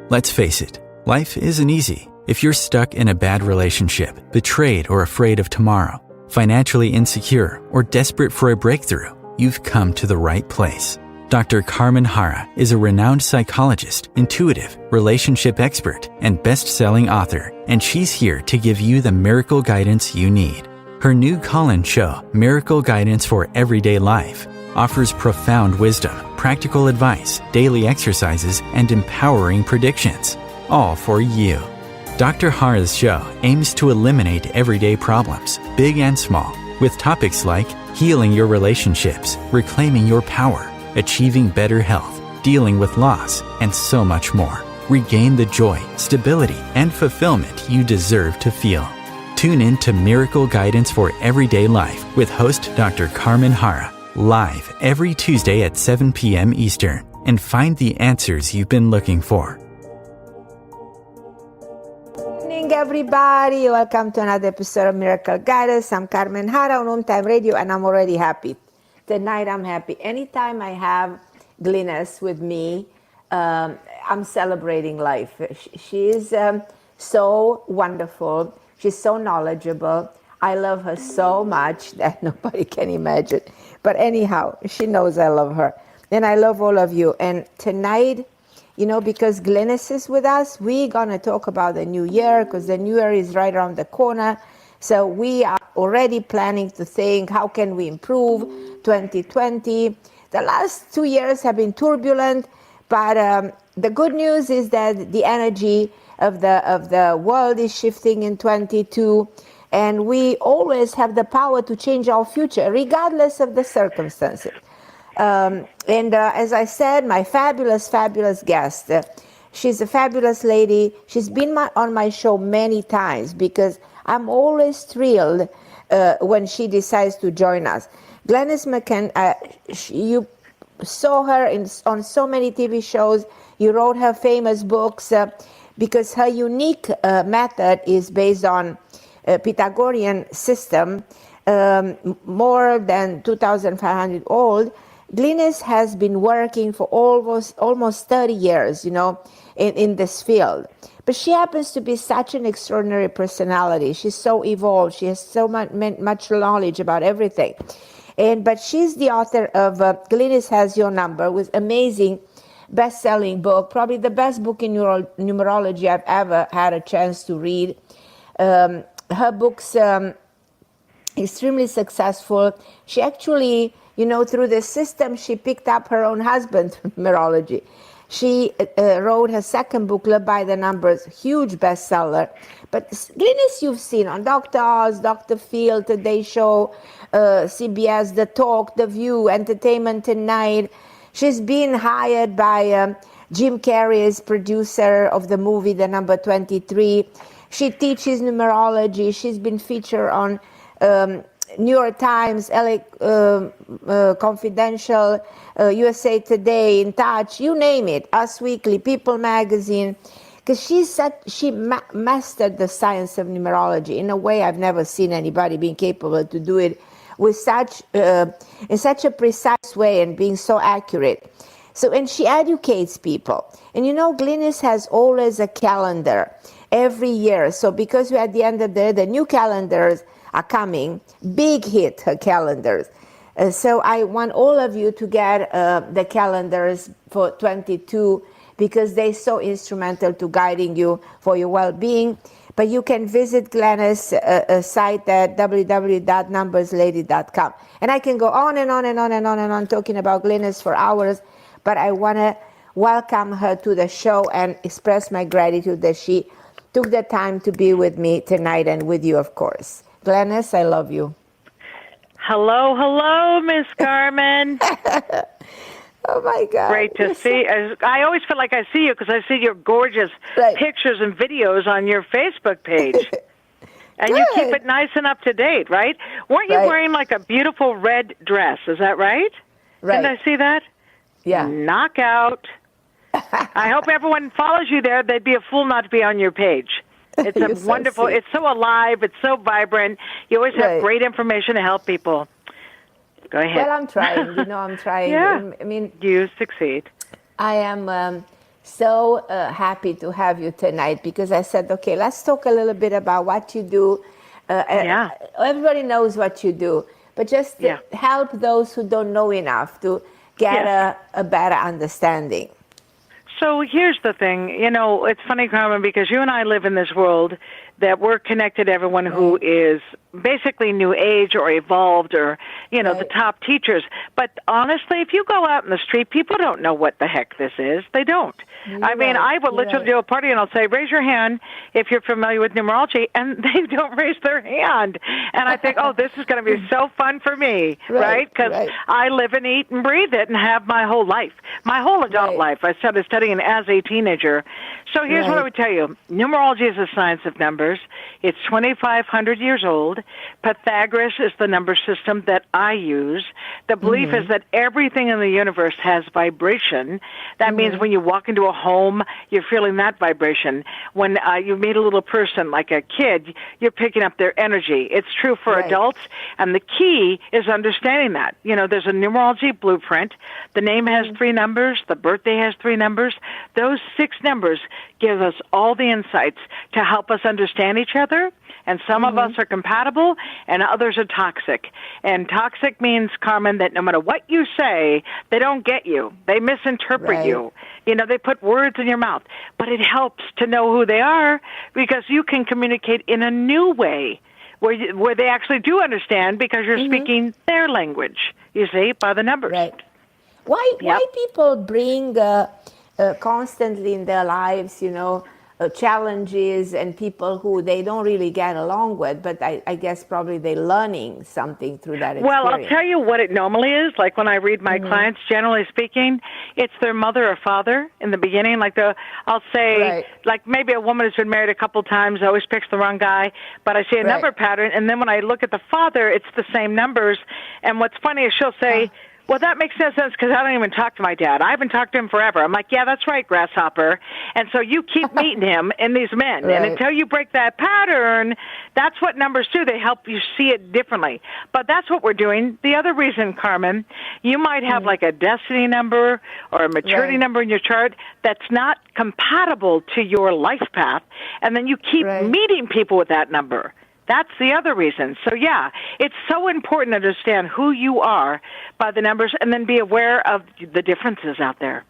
Let's face it, life isn't easy. If you're stuck in a bad relationship, betrayed or afraid of tomorrow, financially insecure, or desperate for a breakthrough, you've come to the right place. Dr. Carmen Harra is a renowned psychologist, intuitive, relationship expert, and best-selling author, and she's here to give you the miracle guidance you need. Her new call-in show, Miracle Guidance for Everyday Life, offers profound wisdom, practical advice, daily exercises, and empowering predictions, all for you. Dr. Harra's show aims to eliminate everyday problems, big and small, with topics like healing your relationships, reclaiming your power, achieving better health, dealing with loss, and so much more. Regain the joy, stability, and fulfillment you deserve to feel. Tune in to Miracle Guidance for Everyday Life with host Dr. Carmen Harra, live every Tuesday at 7 p.m. Eastern, and find the answers you've been looking for. Good evening, everybody. Welcome to another episode of Miracle Guidance. I'm Carmen Harra on On-Time Radio, and I'm already happy. Tonight, I'm happy. Anytime I have Glynis with me, I'm celebrating life. She is so wonderful. She's so knowledgeable. I love her so much that nobody can imagine. But anyhow, she knows I love her. And I love all of you. And tonight, you know, because Glynis is with us, we're going to talk about the new year, because the new year is right around the corner. So we are already planning to think, how can we improve 2020? The last 2 years have been turbulent, but the good news is that the energy of the world is shifting in 22, and we always have the power to change our future, regardless of the circumstances. As I said, my fabulous guest, she's a fabulous lady. She's been on my show many times because I'm always thrilled when she decides to join us. Glynis McCants, you saw her on so many TV shows. You wrote her famous books because her unique method is based on Pythagorean system, more than 2,500 old. Glynis has been working for almost 30 years, you know, in this field. But she happens to be such an extraordinary personality. She's so evolved. She has so much knowledge about everything. But she's the author of Glynis Has Your Number, with amazing best-selling book, probably the best book in numerology I've ever had a chance to read. Her book's extremely successful. She actually, you know, through the system, she picked up her own husband, numerology. She wrote her second book, Love by the Numbers, huge bestseller. But Glynis, you've seen on Dr. Oz, Dr. Phil, Today Show, CBS, The Talk, The View, Entertainment Tonight. She's been hired by Jim Carrey's producer of the movie The Number 23. She teaches numerology. She's been featured on New York Times, LA Confidential, USA Today, In Touch, you name it, Us Weekly, People Magazine, because she mastered the science of numerology in a way I've never seen anybody being capable to do it with in such a precise way and being so accurate. So, and she educates people. And you know, Glynis has always a calendar every year. So because we're at the end of the new calendars are coming, big hit, her calendars. So I want all of you to get the calendars for 22 because they're so instrumental to guiding you for your well-being. But you can visit Glynis' site at www.numberslady.com. And I can go on and on and on and on and on talking about Glynis for hours, but I want to welcome her to the show and express my gratitude that she took the time to be with me tonight and with you, of course. Glynis, I love you. Hello, Miss Carmen. Oh, my God. Great to see. I always feel like I see you because I see your gorgeous pictures and videos on your Facebook page. And you keep it nice and up to date, right? Weren't you wearing like a beautiful red dress? Is that right? Right. Didn't I see that? Yeah. Knockout. I hope everyone follows you there. They'd be a fool not to be on your page. It's a wonderful, it's so alive, it's so vibrant. You always have great information to help people. Go ahead. Well, I'm trying. You know, I'm trying. Yeah. I mean, you succeed. I am So happy to have you tonight, because I said, okay, let's talk a little bit about what you do. Everybody knows what you do, but just help those who don't know enough to get a better understanding. So here's the thing, it's funny, Carmen, because you and I live in this world that we're connected to everyone who is basically new age or evolved or, the top teachers. But honestly, if you go out in the street, people don't know what the heck this is. They don't. I will literally do a party and I'll say, raise your hand if you're familiar with numerology, and they don't raise their hand. And I think, oh, this is going to be so fun for me, right? Because I live and eat and breathe it and have my whole life, my whole adult life. I started studying as a teenager. So here's what I would tell you. Numerology is a science of numbers. It's 2,500 years old. Pythagoras is the number system that I use. The belief is that everything in the universe has vibration. That means when you walk into a home, you're feeling that vibration. When you meet a little person like a kid, you're picking up their energy. It's true for adults, and the key is understanding that. There's a numerology blueprint. The name has 3 numbers. The birthday has 3 numbers. Those 6 numbers give us all the insights to help us understand each other. And some of us are compatible, and others are toxic. And toxic means, Carmen, that no matter what you say, they don't get you. They misinterpret you. They put words in your mouth. But it helps to know who they are, because you can communicate in a new way where they actually do understand, because you're speaking their language, you see, by the numbers. Right. Why people bring constantly in their lives, challenges and people who they don't really get along with, but I guess probably they're learning something through that experience. Well, I'll tell you what it normally is. Like when I read my clients, generally speaking, it's their mother or father in the beginning. I'll say, like maybe a woman who's been married a couple times, always picks the wrong guy, but I see a number pattern, and then when I look at the father, it's the same numbers. And what's funny is she'll say, well, that makes no sense because I don't even talk to my dad. I haven't talked to him forever. I'm like, yeah, that's right, grasshopper. And so you keep meeting him in these men. And until you break that pattern, that's what numbers do. They help you see it differently. But that's what we're doing. The other reason, Carmen, you might have like a destiny number or a maturity number in your chart that's not compatible to your life path. And then you keep meeting people with that number. That's the other reason. So, it's so important to understand who you are by the numbers and then be aware of the differences out there.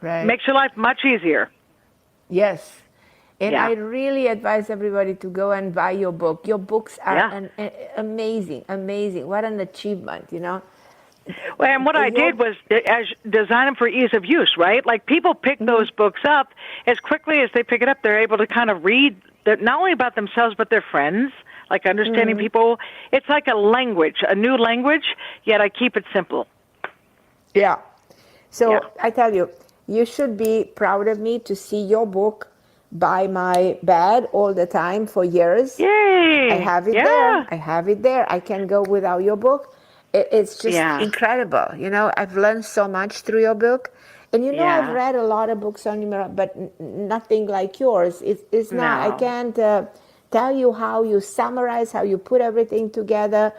Right. Makes your life much easier. Yes. And I really advise everybody to go and buy your book. Your books are amazing. What an achievement, Well, and what I did was design them for ease of use, right? Like people pick those books up as quickly as they pick it up. They're able to kind of read not only about themselves but their friends, like understanding people. It's like a language, a new language, yet I keep it simple. Yeah. So I tell you, you should be proud of me to see your book by my bed all the time for years. Yay! I have it there. I can't go without your book. It's just incredible. I've learned so much through your book. And I've read a lot of books on numerology, but nothing like yours. It's not. I can't tell you how you summarize, how you put everything together.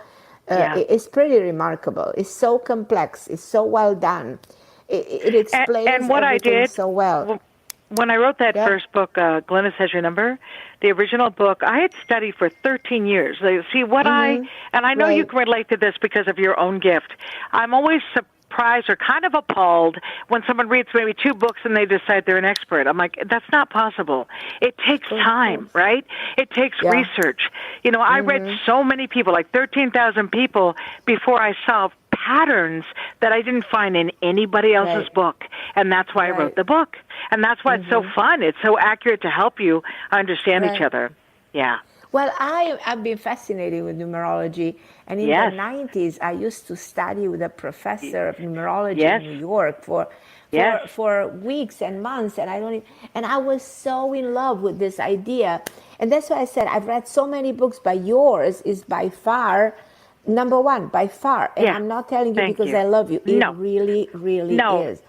It's pretty remarkable. It's so complex. It's so well done. It explains and what everything I did, so well. When I wrote that first book, Glynis Has Your Number, the original book, I had studied for 13 years. See, and I know you can relate to this because of your own gift. I'm always surprised or kind of appalled when someone reads maybe 2 books and they decide they're an expert. I'm like, that's not possible. It takes time, right? It takes research. I read so many people, like 13,000 people, before I saw patterns that I didn't find in anybody else's book. And that's why I wrote the book. And that's why it's so fun. It's so accurate to help you understand each other. Yeah. Well, I've been fascinated with numerology. And in the 90s, I used to study with a professor of numerology in New York for weeks and months. And I was so in love with this idea. And that's why I said I've read so many books, but yours is by far number one, by far. And I'm not telling you because I love you. It really, really is.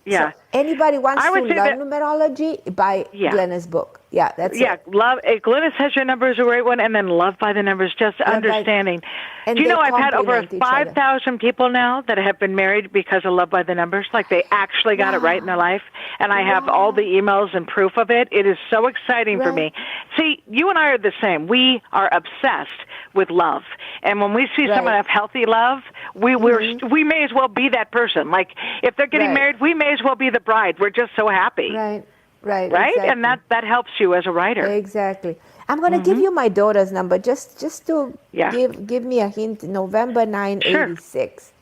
Yeah. Anybody wants to learn numerology, buy Glynis' book. Yeah, that's it. Love. Glynis Has Your Number is a great one, and then Love by the Numbers, just understanding. Do you know I've had over 5,000 people now that have been married because of Love by the Numbers? Like they actually got it right in their life, and I have all the emails and proof of it. It is so exciting for me. See, you and I are the same. We are obsessed with love, and when we see someone have healthy love, we may as well be that person. Like if they're getting married, we may as well be the bride. We're just so happy. Right. Exactly. And that helps you as a writer. Exactly. I'm going to give you my daughter's number just to give me a hint. November 9, 86.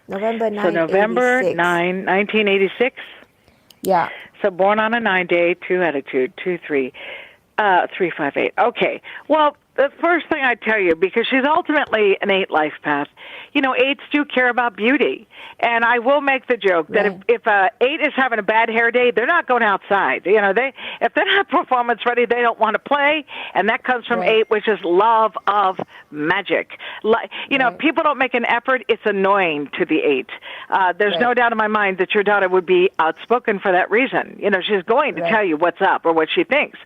November 9, so November 9, 1986? Yeah. So born on a 9-day, 2 attitude, 358. Okay. Well, the first thing I tell you, because she's ultimately an 8 life path, you know, 8s do care about beauty. And I will make the joke that if 8 is having a bad hair day, they're not going outside. You know, if they're not performance ready, they don't want to play. And that comes from 8, which is love of magic. You know, people don't make an effort. It's annoying to the 8. There's no doubt in my mind that your daughter would be outspoken for that reason. You know, she's going to tell you what's up or what she thinks.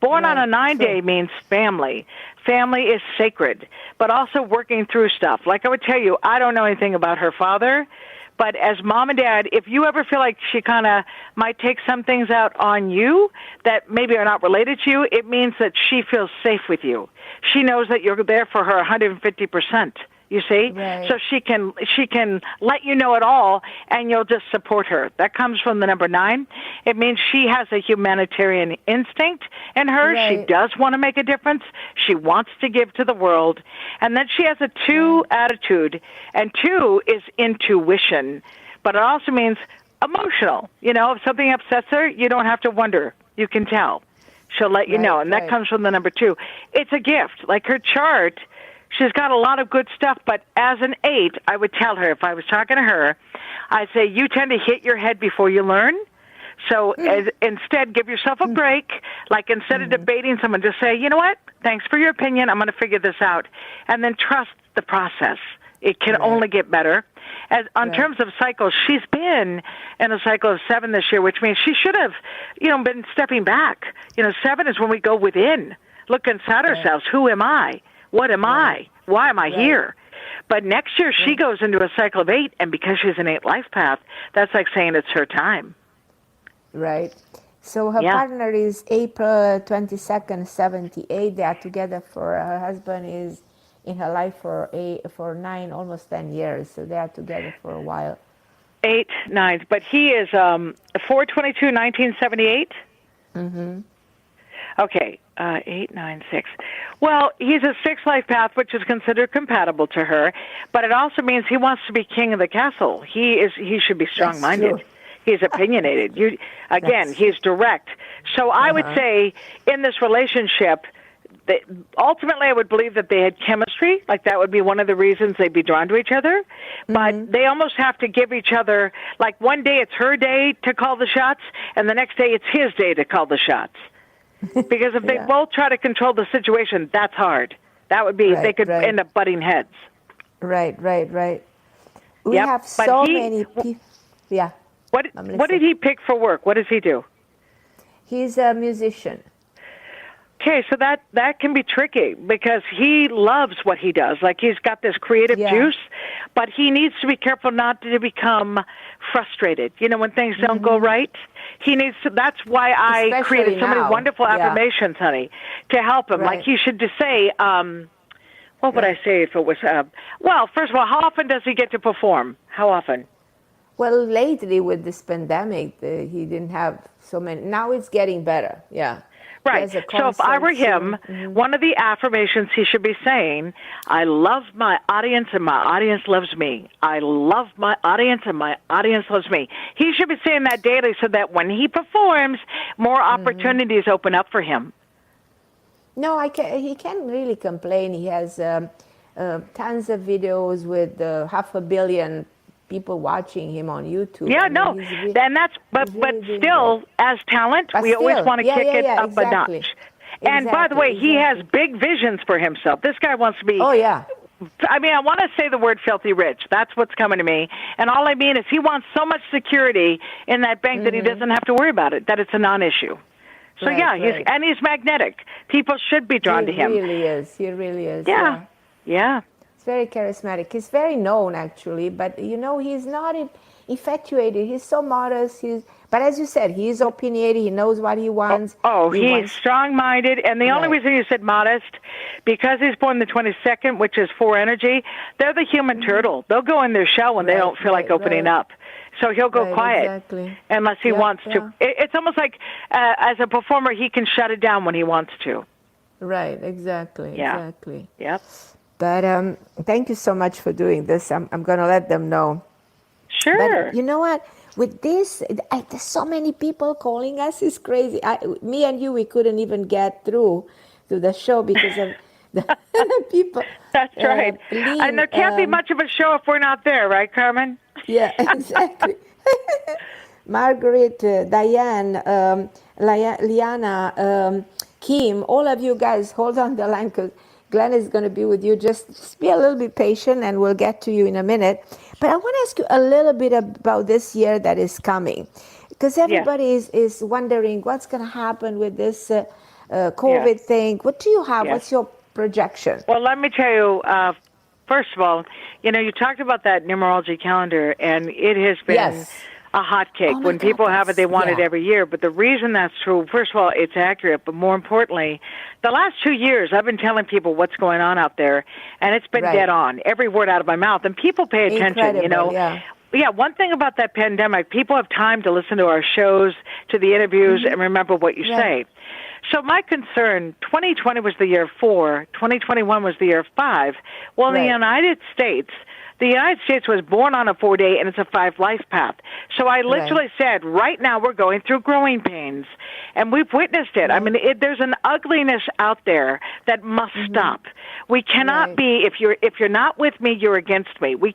Born on a 9-day means family. Family is sacred, but also working through stuff. Like I would tell you, I don't know anything about her father, but as mom and dad, if you ever feel like she kind of might take some things out on you that maybe are not related to you, it means that she feels safe with you. She knows that you're there for her 150%. You see? So she can let you know it all, and you'll just support her. That comes from the number 9. It means she has a humanitarian instinct in her. She does want to make a difference. She wants to give to the world. And then she has a 2 attitude, and 2 is intuition. But it also means emotional. You know, if something upsets her, you don't have to wonder. You can tell. She'll let you know, and that comes from the number 2. It's a gift. Like her chart, she's got a lot of good stuff, but as an 8, I would tell her, if I was talking to her, I'd say, you tend to hit your head before you learn. So instead, give yourself a break. Like instead of debating someone, just say, you know what? Thanks for your opinion. I'm going to figure this out. And then trust the process. It can only get better. As on terms of cycles, she's been in a cycle of 7 this year, which means she should have, you know, been stepping back. You know, 7 is when we go within, look inside ourselves. Who am I? What am I? Why am I here? But next year she goes into a cycle of 8, and because she's an 8 life path, that's like saying it's her time. Right. So her partner is April 22nd, 78. They are together her husband is in her life for 9, almost 10 years. So they are together for a while. 8, 9. But he is 4/22, 1978? Mm-hmm. Okay, 8, 9, 6. Well, he's a 6 life path, which is considered compatible to her, but it also means he wants to be king of the castle. He should be strong-minded. He's opinionated. He's direct. So I would say in this relationship, ultimately I would believe that they had chemistry. Like that would be one of the reasons they'd be drawn to each other. But they almost have to give each other, like one day it's her day to call the shots, and the next day it's his day to call the shots. Because if they both try to control the situation, that's hard. That would be, they could end up butting heads. Right. We have so many people. Yeah. What did he pick for work? What does he do? He's a musician. Okay, so that can be tricky because he loves what he does. Like he's got this creative juice, but he needs to be careful not to become frustrated. You know, when things don't go right, he needs to. That's why I created so many wonderful affirmations, honey, to help him. Like he should just say, what would I say if it was? Well, first of all, how often does he get to perform? How often? Well, lately with this pandemic, he didn't have so many. Now it's getting better. Yeah. Right. So if I were him, one of the affirmations he should be saying, I love my audience and my audience loves me. I love my audience and my audience loves me. He should be saying that daily so that when he performs, more opportunities open up for him. No, he can't really complain. He has tons of videos with 500 million people watching him on YouTube. Yeah, but still, as talent, we always want to kick it up a notch. And by the way, he has big visions for himself. This guy wants to be I mean, I want to say the word filthy rich. That's what's coming to me. And all I mean is he wants so much security in that bank that he doesn't have to worry about it, that it's a non-issue. So, he's magnetic. People should be drawn to him. He really is. He really is. Yeah. He's very charismatic. He's very known, actually. But, he's not infatuated. He's so modest. But as you said, he's opinionated. He knows what he wants. He's strong-minded. And the only reason you said modest, because he's born the 22nd, which is 4 energy, they're the human turtle. They'll go in their shell when they don't feel like opening up. So he'll go quiet unless he wants to. It's almost like as a performer, he can shut it down when he wants to. Right, exactly. Yep. But thank you so much for doing this. I'm going to let them know. Sure. But you know what? With this, there's so many people calling us. It's crazy. Me and you, we couldn't even get through to the show because of the people. That's right. And there can't be much of a show if we're not there, right, Carmen? Yeah, exactly. Margaret, Diane, Liana, Kim, all of you guys, hold on the line because Glenn is going to be with you. Just be a little bit patient and we'll get to you in a minute. But I want to ask you a little bit about this year that is coming because everybody is wondering what's going to happen with this COVID thing. What do you have? What's your projection? Well, let me tell you, first of all, you talked about that numerology calendar, and it has been a hot cake. When people have it, they want it every year. But the reason that's true, first of all, it's accurate. But more importantly, the last 2 years, I've been telling people what's going on out there, and it's been dead on. Every word out of my mouth. And people pay attention, Yeah, one thing about that pandemic, people have time to listen to our shows, to the interviews, and remember what you say. So my concern, 2020 was the year 4, 2021 was the year 5. Well, in the United States was born on a 4-day, and it's a 5 life path. So I literally said, right now we're going through growing pains, and we've witnessed it. I mean, there's an ugliness out there that must stop. We cannot be, if you're not with me, you're against me. We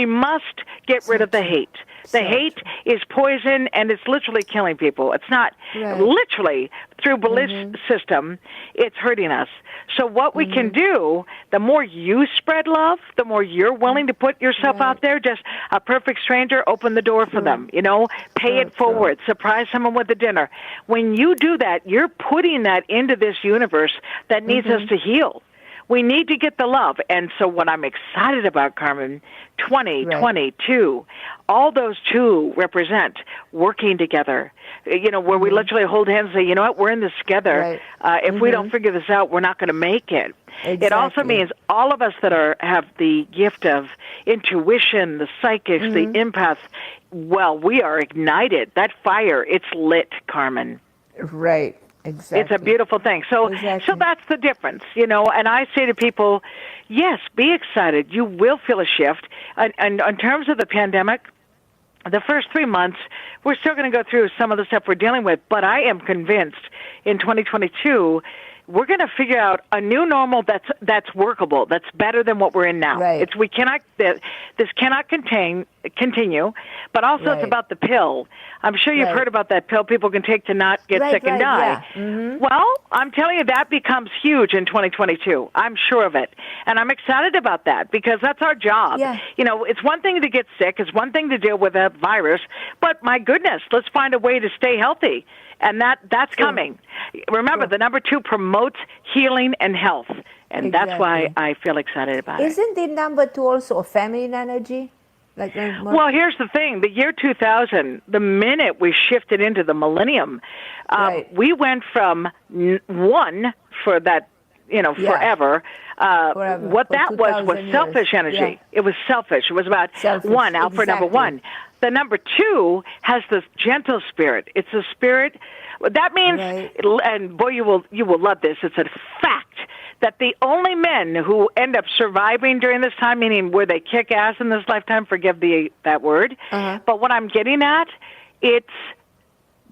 must get rid of the hate. The hate is poison, and it's literally killing people. It's not literally through belief system, it's hurting us. So what we can do, the more you spread love, the more you're willing to put yourself out there, just a perfect stranger, open the door for them, pay it forward, surprise someone with a dinner. When you do that, you're putting that into this universe that needs us to heal. We need to get the love. And so what I'm excited about, Carmen, 2022, all those 2 represent working together, where we literally hold hands and say, you know what, we're in this together. If we don't figure this out, we're not going to make it. Exactly. It also means all of us that have the gift of intuition, the psychics, the empaths, well, we are ignited. That fire, it's lit, Carmen. Right. Exactly. It's a beautiful thing. So that's the difference, And I say to people, yes, be excited. You will feel a shift. And in terms of the pandemic, the first 3 months, we're still going to go through some of the stuff we're dealing with. But I am convinced in 2022, we're going to figure out a new normal that's workable, that's better than what we're in now. Right. This cannot continue, but also it's about the pill. I'm sure you've heard about that pill people can take to not get sick and die. Yeah. Well, I'm telling you, that becomes huge in 2022. I'm sure of it. And I'm excited about that because that's our job. Yeah. It's one thing to get sick. It's one thing to deal with a virus. But my goodness, let's find a way to stay healthy. And that's coming. Remember, the number 2 promotes healing and health. And that's why I feel excited about it. Isn't the number 2 also a feminine energy? Well, here's the thing. The year 2000, the minute we shifted into the millennium, we went from 1 for that, forever. What that was selfish energy. Yeah. It was selfish. It was about selfish. 1 out for number 1. The number 2 has this gentle spirit. It's a spirit that means, and boy, you will love this. It's a fact that the only men who end up surviving during this time, meaning where they kick ass in this lifetime, forgive that word, but what I'm getting at, it's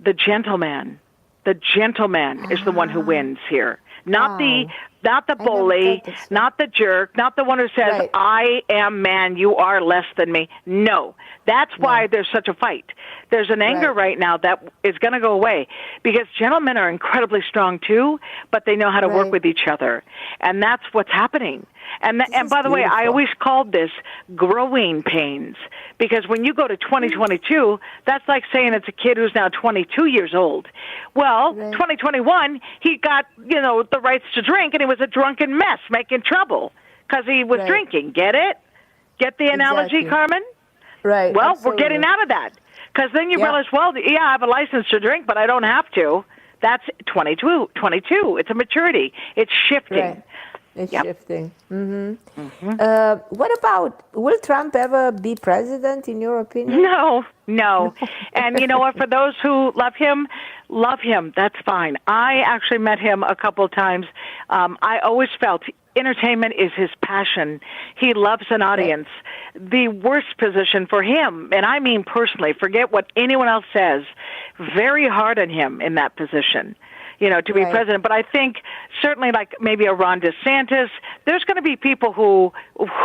the gentleman. The gentleman is the one who wins here. Not the bully, not the jerk, not the one who says, I am man, you are less than me. No. That's why there's such a fight. There's an anger right now that is going to go away because gentlemen are incredibly strong too, but they know how to work with each other. And that's what's happening. And by the way, I always called this growing pains, because when you go to 2022, that's like saying it's a kid who's now 22 years old. Well, 2021, he got, the rights to drink, and he was a drunken mess making trouble because he was drinking. Get it? Get the analogy, Carmen? Right. Well, we're getting out of that, because then you realize, well, I have a license to drink, but I don't have to. That's 22. It's a maturity. It's shifting. Right. It's shifting. What about, will Trump ever be president, in your opinion? No. And you know what? For those who love him, that's fine. I actually met him a couple of times. I always felt entertainment is his passion. He loves an audience. The worst position for him, and I mean personally, forget what anyone else says, very hard on him in that position, to be president. But I think certainly, like maybe a Ron DeSantis, there's going to be people who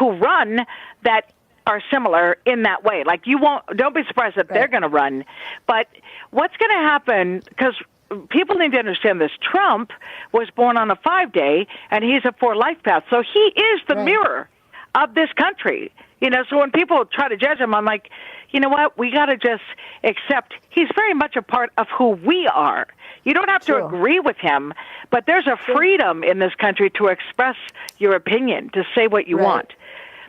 run that are similar in that way. Like don't be surprised that they're going to run. But what's going to happen, because people need to understand this, Trump was born on a 5-day, and he's a 4-life path. So he is the mirror of this country. So when people try to judge him, I'm like, you know what? We got to just accept he's very much a part of who we are. You don't have to agree with him, but there's a freedom in this country to express your opinion, to say what you want.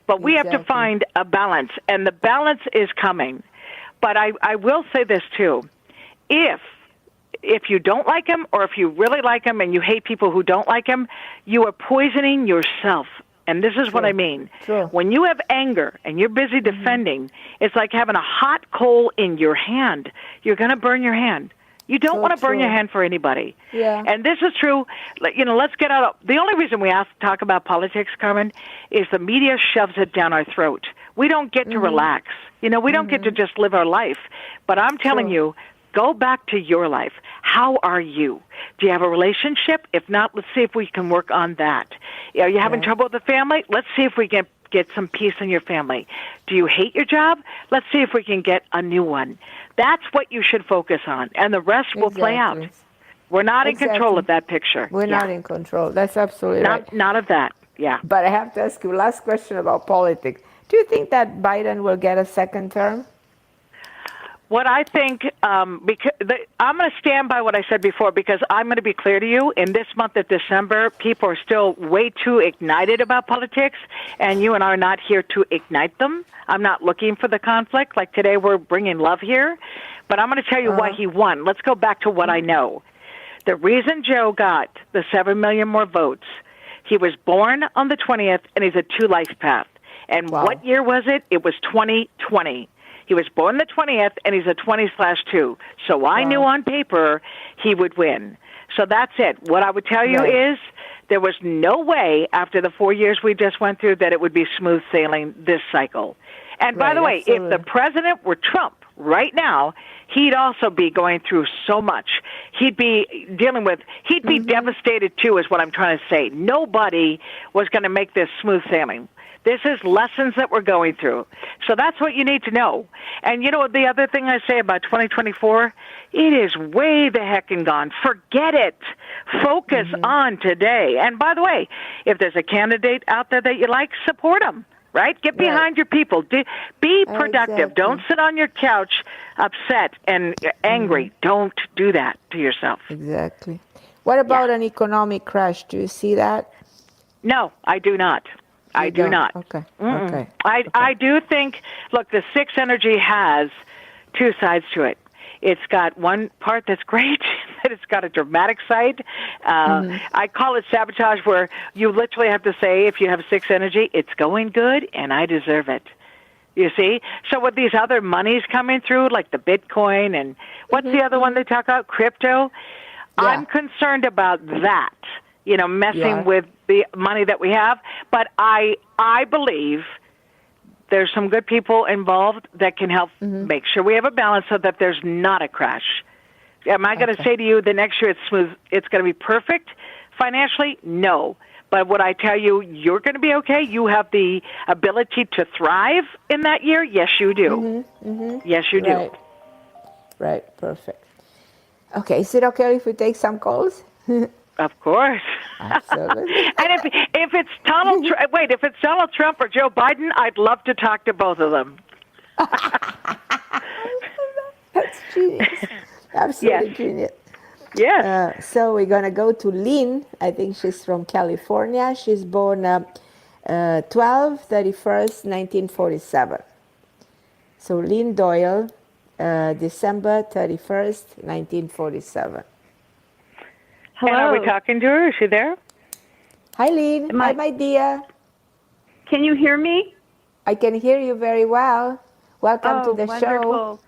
But we have to find a balance, and the balance is coming. But I will say this, too. If you don't like him, or if you really like him and you hate people who don't like him, you are poisoning yourself. And this is what I mean. When you have anger and you're busy defending, it's like having a hot coal in your hand. You're going to burn your hand. You don't want to burn your hand for anybody. Yeah. And this is true. Let's get out of... The only reason we talk about politics, Carmen, is the media shoves it down our throat. We don't get to relax. We don't get to just live our life. But I'm telling you, go back to your life. How are you? Do you have a relationship? If not, let's see if we can work on that. Are you having trouble with the family? Let's see if we can get some peace in your family. Do you hate your job? Let's see if we can get a new one. That's what you should focus on, and the rest will play out. We're not in control of that picture. We're not in control. That's absolutely right. Not of that, But I have to ask you last question about politics. Do you think that Biden will get a second term? What I think, I'm going to stand by what I said before, because I'm going to be clear to you. In this month of December, people are still way too ignited about politics, and you and I are not here to ignite them. I'm not looking for the conflict. Like today, we're bringing love here. But I'm going to tell you why he won. Let's go back to what I know. The reason Joe got the 7 million more votes, he was born on the 20th, and he's a 2-life path. And what year was it? It was 2020. He was born the 20th, and he's a 20/2. So I knew on paper he would win. So that's it. What I would tell you is there was no way after the 4 years we just went through that it would be smooth sailing this cycle. And by the way, if the president were Trump right now, he'd also be going through so much. He'd be dealing with, he'd be devastated too, is what I'm trying to say. Nobody was going to make this smooth sailing. This is lessons that we're going through. So that's what you need to know. And the other thing I say about 2024, it is way the heck and gone. Forget it. Focus on today. And by the way, if there's a candidate out there that you like, support them, right? Get behind your people. Be productive. Don't sit on your couch upset and angry. Don't do that to yourself. Exactly. What about an economic crash? Do you see that? No, I do not. I do not. Okay. I do think, look, the 6 energy has 2 sides to it. It's got one part that's great, that it's got a dramatic side. I call it sabotage, where you literally have to say, if you have 6 energy, it's going good and I deserve it. You see? So with these other monies coming through, like the Bitcoin and what's the other one they talk about? Crypto. I'm concerned about that. Messing with the money that we have. But I believe there's some good people involved that can help make sure we have a balance so that there's not a crash. Am I going to say to you the next year it's smooth, it's going to be perfect financially? No. But would I tell you you're going to be okay? You have the ability to thrive in that year? Yes, you do. Yes, you do. Right. Perfect. Okay. Is it okay if we take some calls? Of course. Absolutely. And if it's if it's Donald Trump or Joe Biden, I'd love to talk to both of them. That's genius. Absolutely genius. Yes. So we're going to go to Lynn. I think she's from California. She's born 12/31/1947. So Lynn Doyle, December 31st, 1947. Hello. And are we talking to her? Is she there? Hi, Lynn. Hi, my dear. Can you hear me? I can hear you very well. Welcome to the wonderful. show.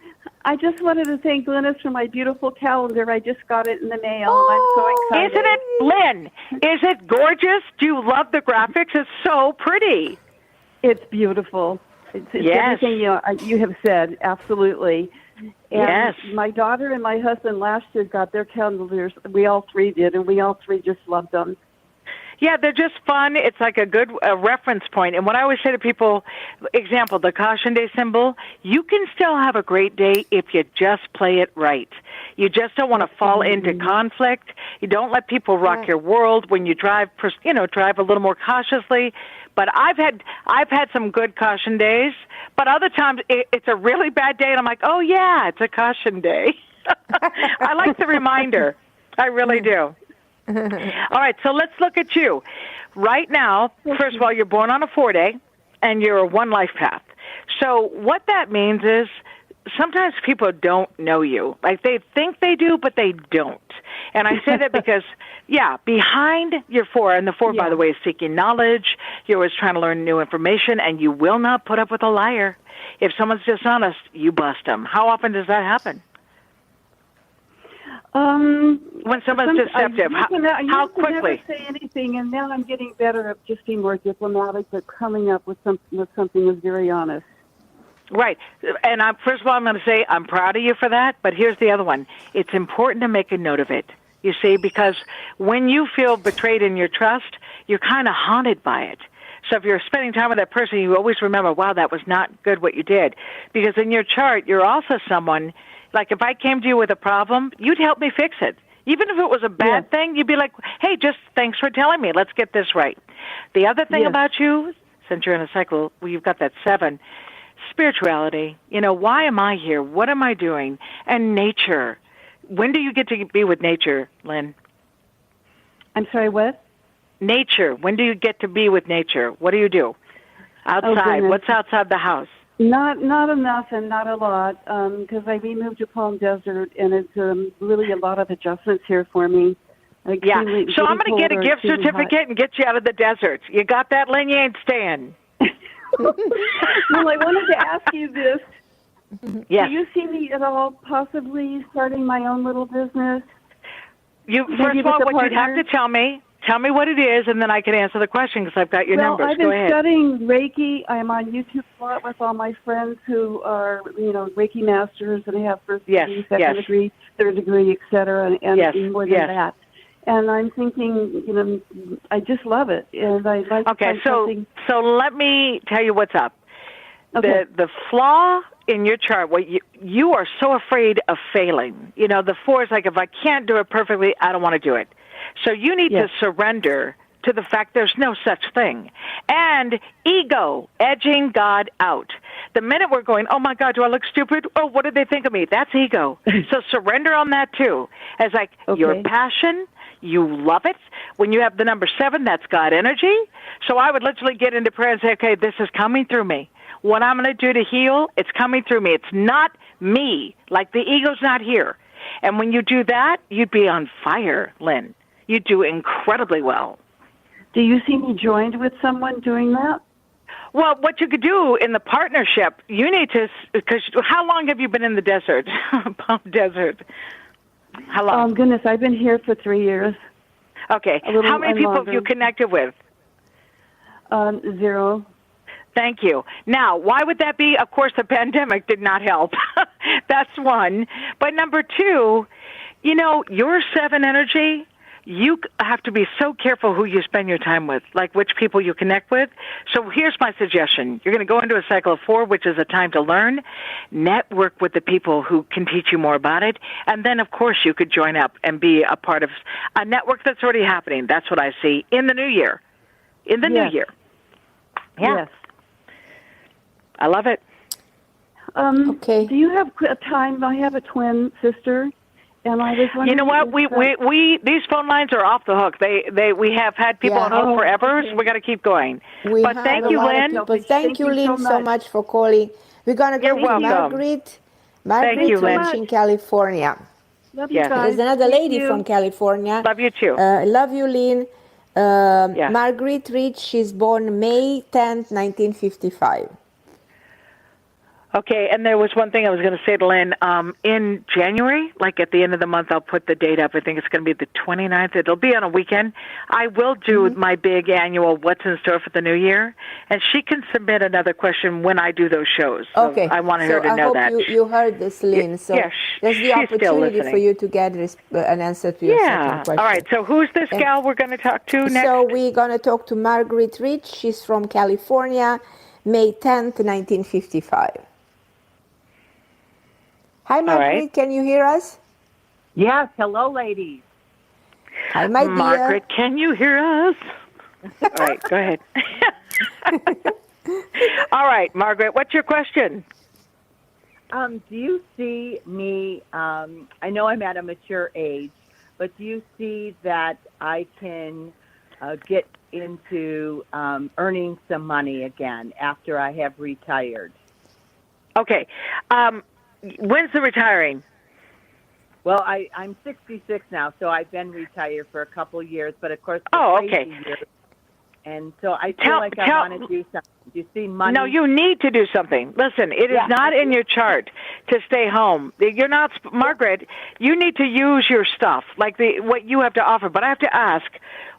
I just wanted to thank Glynis for my beautiful calendar. I just got it in the mail, and I'm so excited. Isn't it, Lynn? Is it gorgeous? Do you love the graphics? It's so pretty. It's beautiful. It's everything you have said, absolutely. And my daughter and my husband last year got their calendars. We all three did, and we all three just loved them. Yeah, they're just fun. It's like a good reference point. And what I always say to people, example, the caution day symbol, you can still have a great day if you just play it right. You just don't want to fall into conflict. You don't let people rock your world when you drive, drive a little more cautiously. But I've had some good caution days, but other times it's a really bad day, and I'm like, oh, yeah, it's a caution day. I like the reminder. I really do. All right, so let's look at you. Right now, first of all, you're born on a 4-day, and you're a one life path. So what that means is sometimes people don't know you. Like they think they do, but they don't. And I say that because, behind your 4, and the 4, by the way, is seeking knowledge. You're always trying to learn new information, and you will not put up with a liar. If someone's dishonest, you bust them. How often does that happen? When someone's deceptive, how quickly? I never say anything, and now I'm getting better at just being more diplomatic, but coming up with something is very honest. Right. And first of all, I'm going to say I'm proud of you for that, but here's the other one. It's important to make a note of it, you see, because when you feel betrayed in your trust, you're kind of haunted by it. So if you're spending time with that person, you always remember, wow, that was not good what you did. Because in your chart, you're also someone, like if I came to you with a problem, you'd help me fix it. Even if it was a bad thing, you'd be like, hey, just thanks for telling me. Let's get this right. The other thing about you, since you're in a cycle, you've got that 7, spirituality. Why am I here? What am I doing? And nature. When do you get to be with nature, Lynn? I'm sorry, what? Nature. When do you get to be with nature? What do you do? Outside. What's outside the house? Not enough and not a lot, because we moved to Palm Desert, and it's really a lot of adjustments here for me. So I'm going to get a gift certificate and get you out of the desert. You got that, Lynn? You ain't staying. Well, I wanted to ask you this. Yes. Do you see me at all possibly starting my own little business? First of all, what you'd have to tell me what it is, and then I can answer the question because I've got your numbers. I've been studying Reiki. I'm on YouTube a lot with all my friends who are, Reiki masters, and they have first degree, second degree, third degree, et cetera, and more than that. And I'm thinking, I just love it, and I like to find something. So let me tell you what's up. Okay. The flaw in your chart, you are so afraid of failing. The 4 is like, if I can't do it perfectly, I don't want to do it. So you need to surrender to the fact there's no such thing. And ego, edging God out. The minute we're going, oh, my God, do I look stupid? Oh, what did they think of me? That's ego. So surrender on that, too. As like your passion, you love it. When you have the number 7, that's God energy. So I would literally get into prayer and say, okay, this is coming through me. What I'm going to do to heal, it's coming through me. It's not me. Like the ego's not here. And when you do that, you'd be on fire, Lynn. You do incredibly well. Do you see me joined with someone doing that? Well, what you could do in the partnership, you need to, because how long have you been in the desert, Palm Desert? How long? Goodness, I've been here for 3 years. Okay. How many people have you connected with? 0. Thank you. Now, why would that be? Of course, the pandemic did not help. That's one. But number 2, your 7 energy, you have to be so careful who you spend your time with, like which people you connect with. So here's my suggestion. You're going to go into a cycle of 4, which is a time to learn, network with the people who can teach you more about it, and then, of course, you could join up and be a part of a network that's already happening. That's what I see in the new year. In the new year. Yeah. Yes. I love it. Okay. Do you have a time? I have a twin sister, and I was wondering. You know what? We these phone lines are off the hook. We have had people on hold forever, so we got to keep going. But thank you, Lynn. Thank you, Lynn, so much for calling. We're gonna go to Margaret. Thank you, Lynn. In California. Love you guys. There's another lady from California. Love you too. Love you, Lynn. Margaret Rich. She's born May 10th, 1955. Okay, and there was one thing I was going to say to Lynn. In January, like at the end of the month, I'll put the date up. I think it's going to be the 29th. It'll be on a weekend. I will do my big annual What's in Store for the New Year, and she can submit another question when I do those shows. So okay. I wanted her to know that. I hope you heard this, Lynn. So there's the opportunity for you to get an answer to your second question. All right, so who's this gal we're going to talk to next? So we're going to talk to Margaret Rich. She's from California, May 10th, 1955. Hi, Margaret. Can you hear us? Yes. Hello, ladies. Hi, my dear. Margaret, can you hear us? All right, go ahead. All right, Margaret, what's your question? Do you see me, I know I'm at a mature age, but do you see that I can get into earning some money again after I have retired? Okay. When's the retiring? Well, I'm 66 now, so I've been retired for a couple years, but of course, years, and so I feel I want to do something. You see money? No, you need to do something. Listen, it is not in your chart to stay home. You're not, Margaret, you need to use your stuff, like what you have to offer. But I have to ask,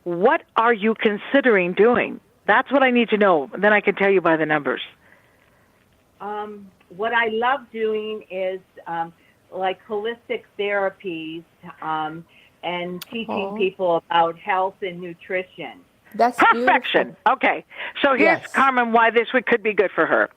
what are you considering doing? That's what I need to know. Then I can tell you by the numbers. What I love doing is like holistic therapies and teaching people about health and nutrition. That's perfection. Beautiful. Okay, so here's Carmen why this could be good for her.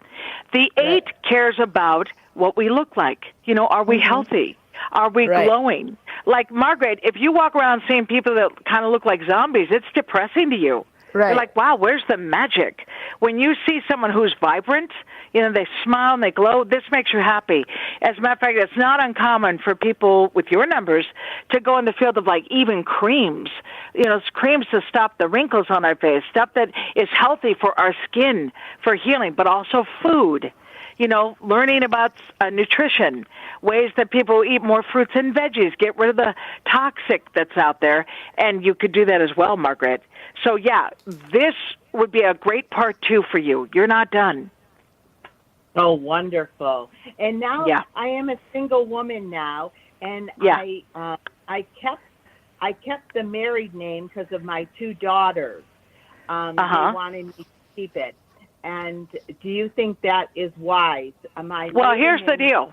The 8 cares about what we look like. You know, are we healthy? Are we glowing? Like Margaret, if you walk around seeing people that kind of look like zombies, it's depressing to you. Right. You're like, wow, where's the magic? When you see someone who's vibrant, you know, they smile and they glow, this makes you happy. As a matter of fact, it's not uncommon for people with your numbers to go in the field of like even creams. You know, creams to stop the wrinkles on our face, stuff that is healthy for our skin, for healing, but also food. You know, learning about nutrition, ways that people eat more fruits and veggies, get rid of the toxic that's out there, and you could do that as well, Margaret. So, yeah, this would be a great part 2 for you. You're not done. Oh, wonderful. And now I am a single woman now, and I kept the married name because of my 2 daughters. They wanted me to keep it. And do you think that is wise? Well, here's the deal.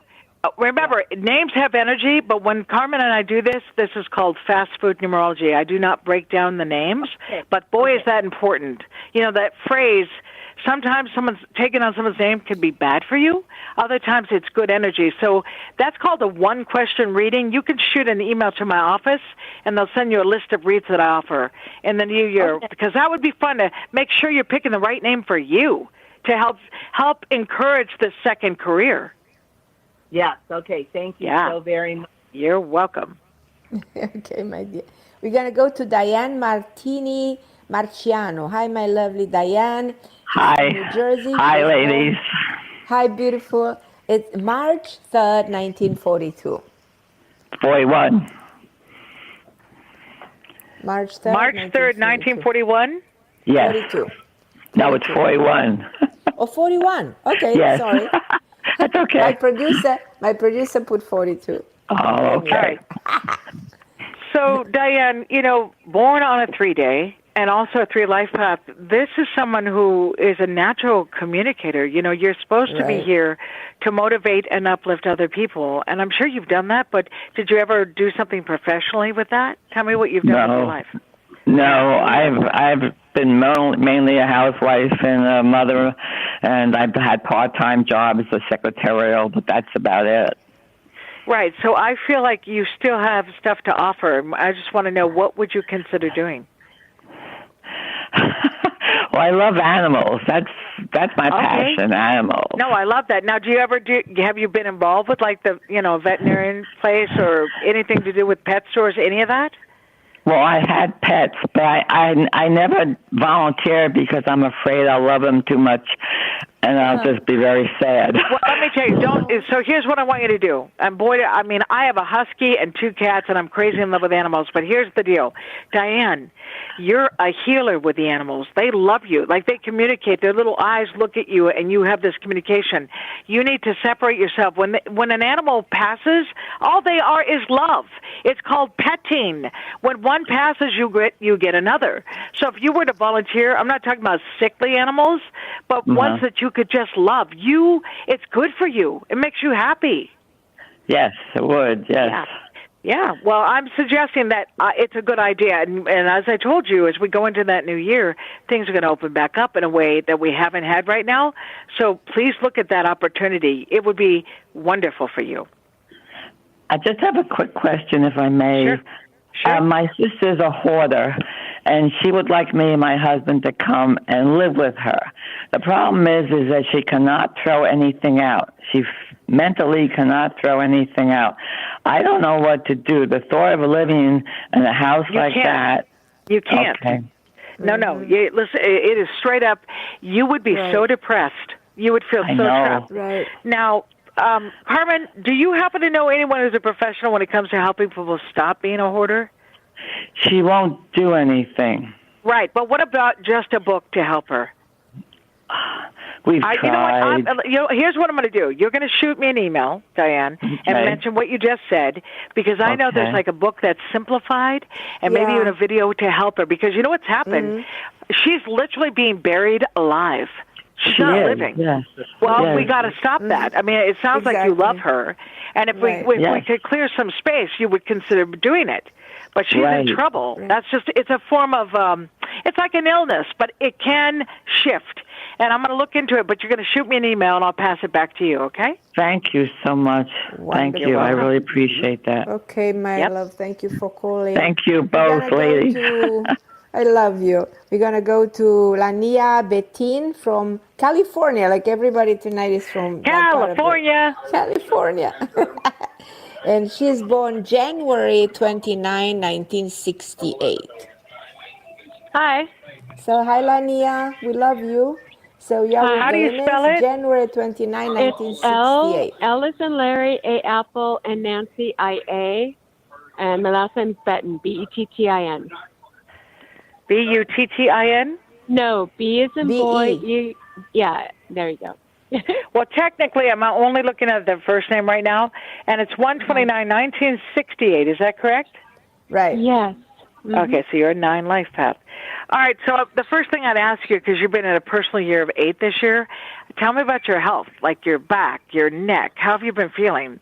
Remember, names have energy, but when Carmen and I do this is called fast food numerology. I do not break down the names, but boy, is that important. You know, that phrase, sometimes someone's taking on someone's name can be bad for you. Other times it's good energy. So that's called a 1-question reading. You can shoot an email to my office, and they'll send you a list of reads that I offer in the new year, because that would be fun to make sure you're picking the right name for you to help encourage the second career. Yes, okay. Thank you so very much. You're welcome. Okay, my dear. We're going to go to Diane Martini Marciano. Hi, my lovely Diane. Hi. New Jersey. Hi, ladies. Hi, beautiful. It's March 3rd, 1942. 41. March 3rd, March 3rd, 1941? Yes. 42. No, it's 41. Oh, 41. Okay, yes. Sorry. That's okay. My producer put 42. Oh, okay. So, Diane, you know, born on a 3-day, and also a 3 life path. This is someone who is a natural communicator. You know, you're supposed to be here to motivate and uplift other people, and I'm sure you've done that, but did you ever do something professionally with that? Tell me what you've done with your life. No, I've been mainly a housewife and a mother, and I've had part-time jobs as a secretarial, but that's about it. Right, so I feel like you still have stuff to offer. I just want to know, what would you consider doing? Well, I love animals. That's my passion, animals. No, I love that. Now, have you been involved with like the, veterinarian place or anything to do with pet stores, any of that? Well, I had pets, but I never volunteered because I'm afraid I'll love them too much, and I'll just be very sad. Well, let me tell you, so here's what I want you to do. And boy, I have a husky and 2 cats, and I'm crazy in love with animals, but here's the deal. Diane, you're a healer with the animals. They love you. Like, they communicate. Their little eyes look at you, and you have this communication. You need to separate yourself. When an animal passes, all they are is love. It's called petting. When one passes, you get another. So if you were to volunteer, I'm not talking about sickly animals, but ones that you could just love. It's good for you. It makes you happy. Yes, it would, yes. Yeah. Well, I'm suggesting that it's a good idea. And as I told you, as we go into that new year, things are going to open back up in a way that we haven't had right now. So please look at that opportunity. It would be wonderful for you. I just have a quick question, if I may. Sure. My sister's a hoarder, and she would like me and my husband to come and live with her. The problem is that she cannot throw anything out. She mentally cannot throw anything out. I don't know what to do. The thought of living in a house that. You can't. Okay. No. Listen, it is straight up. You would be so depressed. You would feel so trapped. Right. Now, Carmen, do you happen to know anyone who's a professional when it comes to helping people stop being a hoarder? She won't do anything. Right, but what about just a book to help her? We've tried. You know what? Here's what I'm going to do. You're going to shoot me an email, Diane, and mention what you just said, because I know there's like a book that's simplified and maybe even a video to help her, because you know what's happened? She's literally being buried alive. She's not living. Yes. Well, we got to stop that. I mean, it sounds like you love her, and if we could clear some space, you would consider doing it. But she's in trouble. That's it's a form of, it's like an illness, but it can shift. And I'm going to look into it, but you're going to shoot me an email, and I'll pass it back to you, okay? Thank you so much. Wonderful. Thank you. I really appreciate that. Okay, my love. Thank you for calling. Thank you both, ladies. I love you. We're going to go to Lania Betin from California. Like everybody tonight is from California. California. And she's born January 29, 1968. Hi. So, hi, Lania. We love you. So, how do you spell it? January 29, 1968. L as in Larry, A Apple, and Nancy, I-A. And my last name's Bettin, B-E-T-T-I-N. B-U-T-T-I-N? No, B as in B-E. boy. Yeah, there you go. Well, technically, I'm only looking at the first name right now, and it's 129, 1968. Is that correct? Right. Yes. Mm-hmm. Okay, so you're a 9 life path. All right, so the first thing I'd ask you, because you've been in a personal year of 8 this year, tell me about your health, like your back, your neck. How have you been feeling?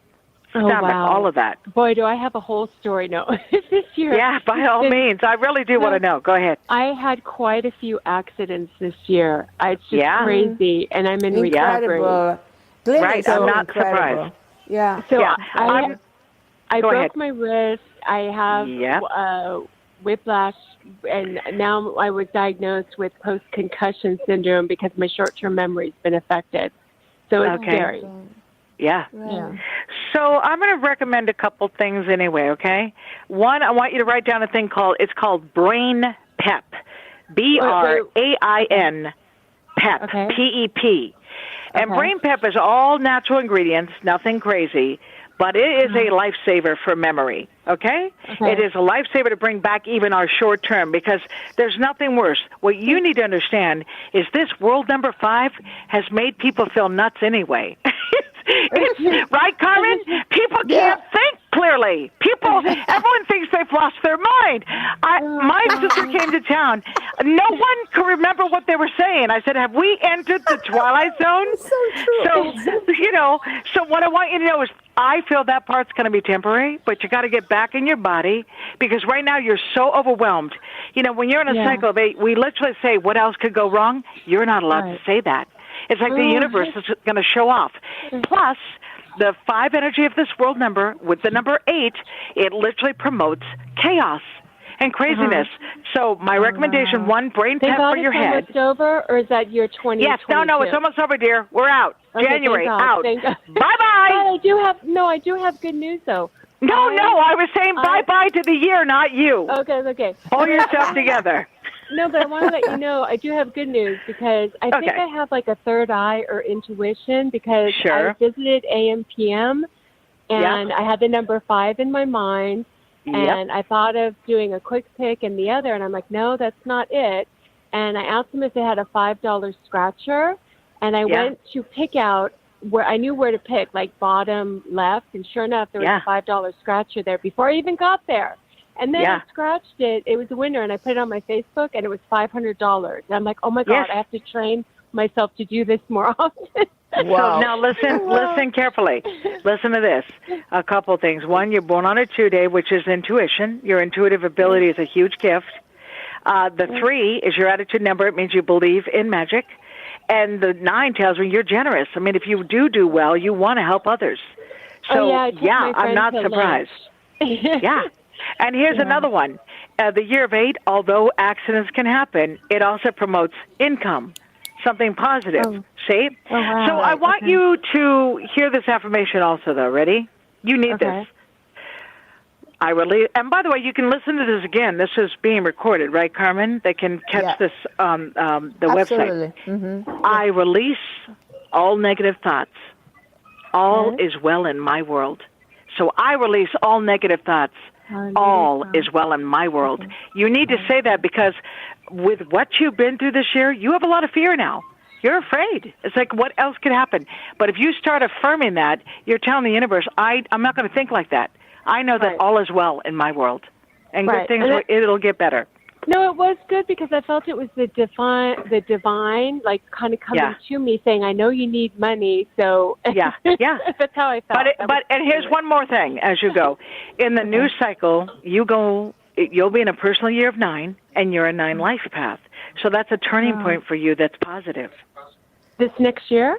Stomach, all of that. Boy, do I have a whole story. No, this year. Yeah, by all means. I really do want to know. Go ahead. I had quite a few accidents this year. It's just crazy, and I'm in recovery. Right, so I'm not surprised. Yeah. So I broke my wrist. I have whiplash, and now I was diagnosed with post-concussion syndrome because my short-term memory's been affected. So it's scary. Yeah. So I'm going to recommend a couple things anyway, okay? One, I want you to write down a thing called Brain Pep. B-R-A-I-N, PEP, P-E-P. And Brain Pep is all natural ingredients, nothing crazy, but it is a lifesaver for memory, okay? It is a lifesaver to bring back even our short term, because there's nothing worse. What you need to understand is this world number 5 has made people feel nuts anyway. Right, Carmen? People can't think clearly. Literally. Everyone thinks they've lost their mind. My sister came to town. No one could remember what they were saying. I said, have we entered the Twilight Zone? So true. So what I want you to know is I feel that part's going to be temporary, but you got to get back in your body because right now you're so overwhelmed. When you're in a cycle of 8, we literally say, what else could go wrong? You're not allowed to say that. It's like the universe is going to show off. Plus, the 5 energy of this world number with the number 8, it literally promotes chaos and craziness. So my recommendation, one, brain pep for your head. Is it almost over, or is that year 2022? Yes, no, it's almost over, dear. We're out. Okay, January, out. Bye-bye. I do have good news, though. No, I was saying bye-bye to the year, not you. Okay. Hold yourself together. No, but I want to let you know I do have good news because I think I have like a third eye or intuition because I visited AM PM and I had the number 5 in my mind and I thought of doing a quick pick and the other and I'm like, no, that's not it. And I asked them if they had a $5 scratcher and I went to pick out where I knew where to pick, like bottom left, and sure enough, there was a $5 scratcher there before I even got there. And then I scratched it. It was a winner, and I put it on my Facebook, and it was $500. And I'm like, oh, my God, I have to train myself to do this more often. Wow. So now listen carefully. Listen to this. A couple of things. One, you're born on a 2-day, which is intuition. Your intuitive ability is a huge gift. The 3 is your attitude number. It means you believe in magic. And the 9 tells me you're generous. I mean, if you do well, you want to help others. So, I'm not surprised. Yeah. And here's another one. The year of 8, although accidents can happen, it also promotes income, something positive. See? Oh, wow. So I want you to hear this affirmation also, though. Ready? You need this. I release, and by the way, you can listen to this again. This is being recorded, right, Carmen? They can catch this on the website. Mm-hmm. I release all negative thoughts. All is well in my world. So I release all negative thoughts. All is well in my world. You need to say that because with what you've been through this year, you have a lot of fear now. You're afraid. It's like, what else could happen? But if you start affirming that, you're telling the universe, I'm not going to think like that. I know that all is well in my world. And good things, it'll get better. No, it was good because I felt it was the divine, like kind of coming to me saying, I know you need money, so yeah. That's how I felt. And here's one more thing as you go. In the new cycle, you'll be in a personal year of 9, and you're a 9 life path. So that's a turning point for you that's positive. This next year?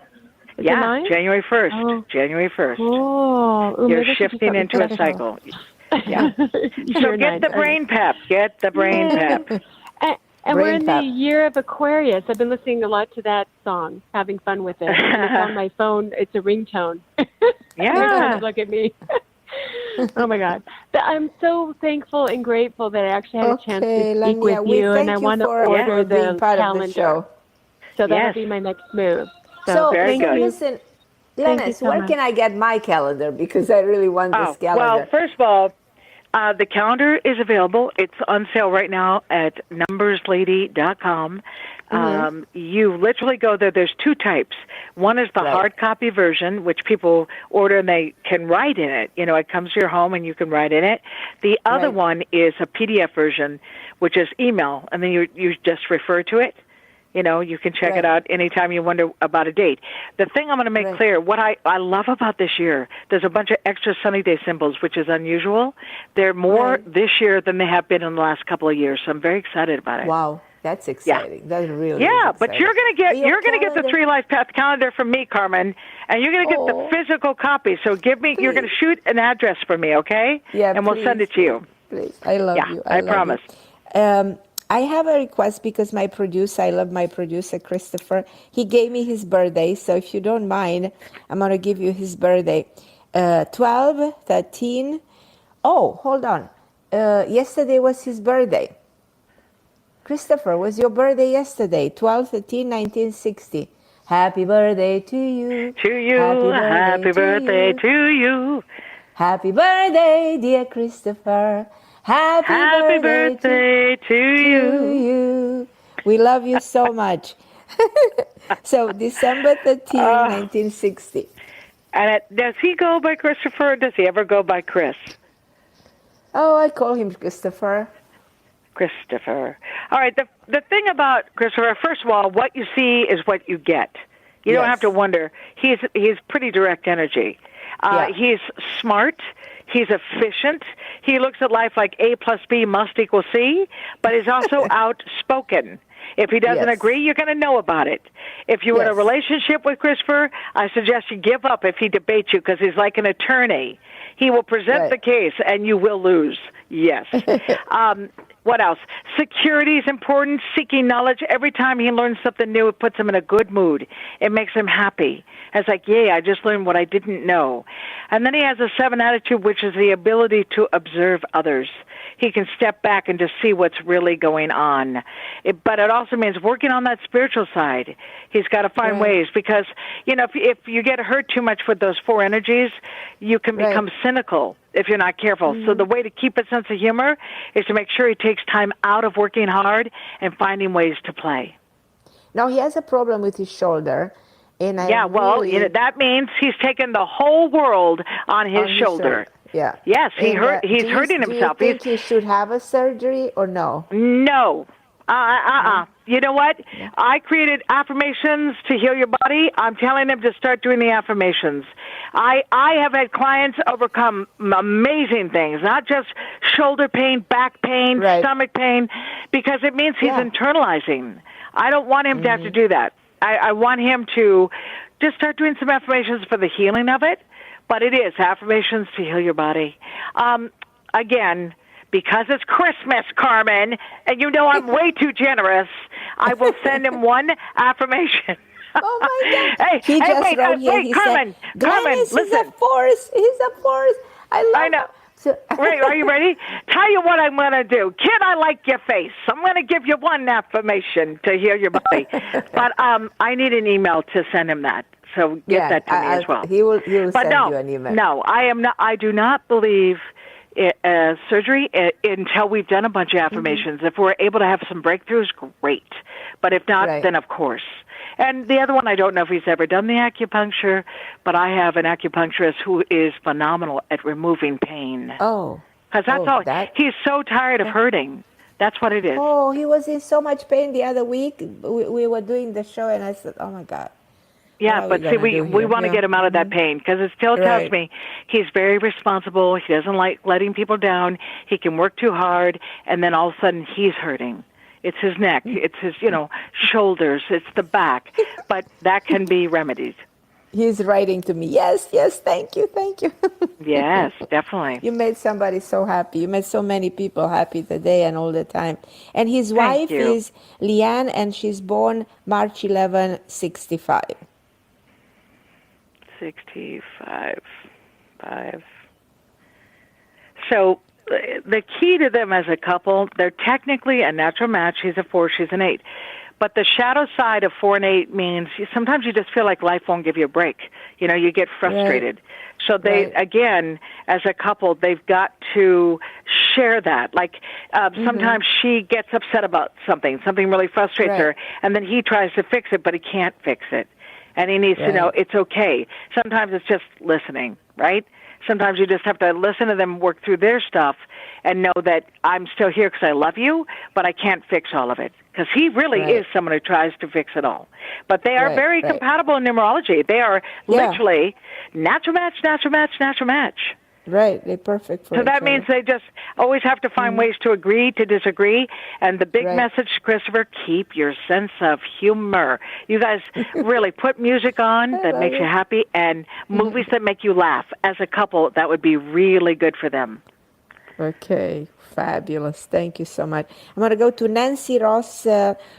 January 1st. Oh. January 1st. Oh. You're shifting into a cycle. Yeah. So get the brain pep. Get the brain pep. And we're in the year of Aquarius. I've been listening a lot to that song, having fun with it. And it's on my phone. It's a ringtone. Yeah. Look at me. Oh, my God. I'm so thankful and grateful that I actually had a chance to speak with you. And I want to order the calendar. So that'll be my next move. So very good. Listen, Glynis, where can I get my calendar? Because I really want this calendar. Well, first of all, the calendar is available. It's on sale right now at numberslady.com. You literally go there. There's 2 types. One is the hard copy version, which people order and they can write in it. It comes to your home and you can write in it. The other one is a PDF version, which is email, and then you just refer to it. You can check it out anytime you wonder about a date. The thing I'm going to make clear, what I love about this year, there's a bunch of extra sunny day symbols, which is unusual. They're more this year than they have been in the last couple of years, so I'm very excited about it. Wow, that's exciting. That's really but you're going to get the 3 Life Path calendar from me, Carmen, and you're going to get the physical copy. So you're going to shoot an address for me, okay? Yeah, and we'll send it to you. Please, I love you. I promise. I have a request because I love my producer, Christopher. He gave me his birthday, so if you don't mind, I'm going to give you his birthday. 12, 13. Oh, hold on. Yesterday was his birthday. Christopher, was your birthday yesterday? 12, 13, 1960. Happy birthday to you. To you. Happy birthday to you. Happy birthday, dear Christopher. Happy birthday to you. We love you so much. So December 13, 1960. And does he go by Christopher or does he ever go by Chris? Oh, I call him Christopher. Christopher. All right. The thing about Christopher, first of all, what you see is what you get. You don't have to wonder. He's pretty direct energy. He's smart. He's efficient. He looks at life like A plus B must equal C, but he's also outspoken. If he doesn't agree, you're going to know about it. If you're in a relationship with Christopher, I suggest you give up if he debates you, because he's like an attorney. He will present the case, and you will lose. Yes. What else? Security is important. Seeking knowledge. Every time he learns something new, it puts him in a good mood. It makes him happy. It's like, yay, I just learned what I didn't know. And then he has a 7 attitude, which is the ability to observe others. He can step back and just see what's really going on. But it also means working on that spiritual side. He's got to find ways, because, if you get hurt too much with those 4 energies, you can become cynical if you're not careful. So the way to keep a sense of humor is to make sure he takes time out of working hard and finding ways to play. Now, he has a problem with his shoulder. And that means he's taken the whole world on his shoulder. Yeah. Yes, he's hurting himself. Do you think he should have a surgery or no? No. You know what? Yeah. I created affirmations to heal your body. I'm telling him to start doing the affirmations. I have had clients overcome amazing things, not just shoulder pain, back pain, stomach pain, because it means he's internalizing. I don't want him to have to do that. I want him to just start doing some affirmations for the healing of it, but it is affirmations to heal your body. Again, because it's Christmas, Carmen, and I'm way too generous, I will send him one affirmation. Oh, my God. Hey, Carmen, Glynis, listen. He's a force. I know. Right, are you ready? Tell you what I'm going to do. Kid, I like your face. I'm going to give you one affirmation to heal your body. But I need an email to send him that. So get that to me as well. He will send you an email. No, I do not believe surgery until we've done a bunch of affirmations. If we're able to have some breakthroughs, great. But if not, then of course. And the other one, I don't know if he's ever done the acupuncture, but I have an acupuncturist who is phenomenal at removing pain. Oh. Because that's all. He's so tired of hurting. That's what it is. Oh, he was in so much pain the other week. We were doing the show, and I said, oh, my God. Yeah, but see, we want to get him out of that pain, because it still tells me he's very responsible. He doesn't like letting people down. He can work too hard, and then all of a sudden he's hurting. It's his neck. It's his, shoulders. It's the back. But that can be remedied. He's writing to me. Yes, thank you. Yes, definitely. You made somebody so happy. You made so many people happy today and all the time. And his wife is Leanne, and she's born March 11, 65. 65. So the key to them as a couple, they're technically a natural match. He's a 4, she's an 8. But the shadow side of 4 and 8 means sometimes you just feel like life won't give you a break. You get frustrated. Right. So they, again, as a couple, they've got to share that. Like sometimes she gets upset about something really frustrates her, and then he tries to fix it, but he can't fix it. And he needs to know it's okay. Sometimes it's just listening, right? Sometimes you just have to listen to them work through their stuff and know that I'm still here because I love you, but I can't fix all of it. Because he really is someone who tries to fix it all. But they are very compatible in numerology. They are literally natural match. Right, they're perfect for each other. So that means they just always have to find ways to agree, to disagree. And the big message, Christopher, keep your sense of humor. You guys really put music on that makes you happy and movies that make you laugh. As a couple, that would be really good for them. Okay, fabulous. Thank you so much. I'm going to go to Nancy Ross.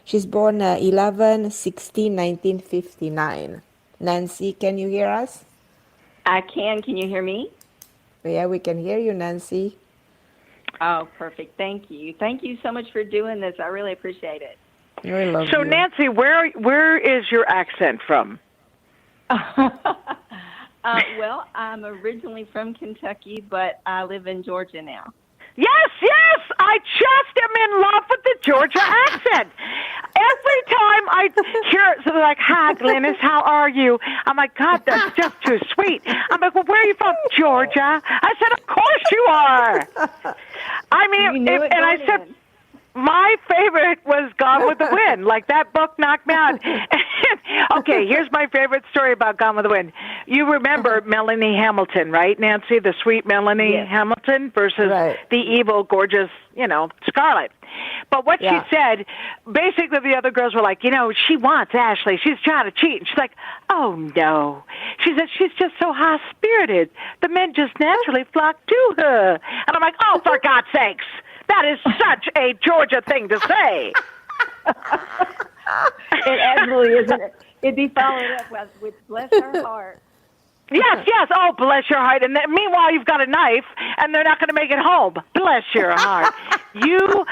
She's born 11/16/1959. Nancy, can you hear us? I can. Can you hear me? Yeah, we can hear you, Nancy. Oh, perfect. Thank you. Thank you so much for doing this. I really appreciate it. I love you. Nancy, where is your accent from? Well, I'm originally from Kentucky, but I live in Georgia now. Yes, I just am in love with the Georgia accent. Every time I hear it, so they're like, hi, Glynis, how are you? I'm like, God, that's just too sweet. I'm like, well, where are you from? Georgia. I said, of course you are. knew it. And I said, my favorite was Gone with the Wind. Like, that book knocked me out. Okay, here's my favorite story about Gone with the Wind. You remember Melanie Hamilton, right, Nancy? The sweet Melanie Hamilton versus the evil, gorgeous, Scarlett. But what she said, basically the other girls were like, she wants Ashley. She's trying to cheat. And she's like, oh, no. She said she's just so high-spirited. The men just naturally flock to her. And I'm like, oh, for God's sakes. That is such a Georgia thing to say. It absolutely isn't. It'd be followed up with bless her heart. Yes. Oh, bless your heart. And then, meanwhile, you've got a knife, and they're not going to make it home. Bless your heart. You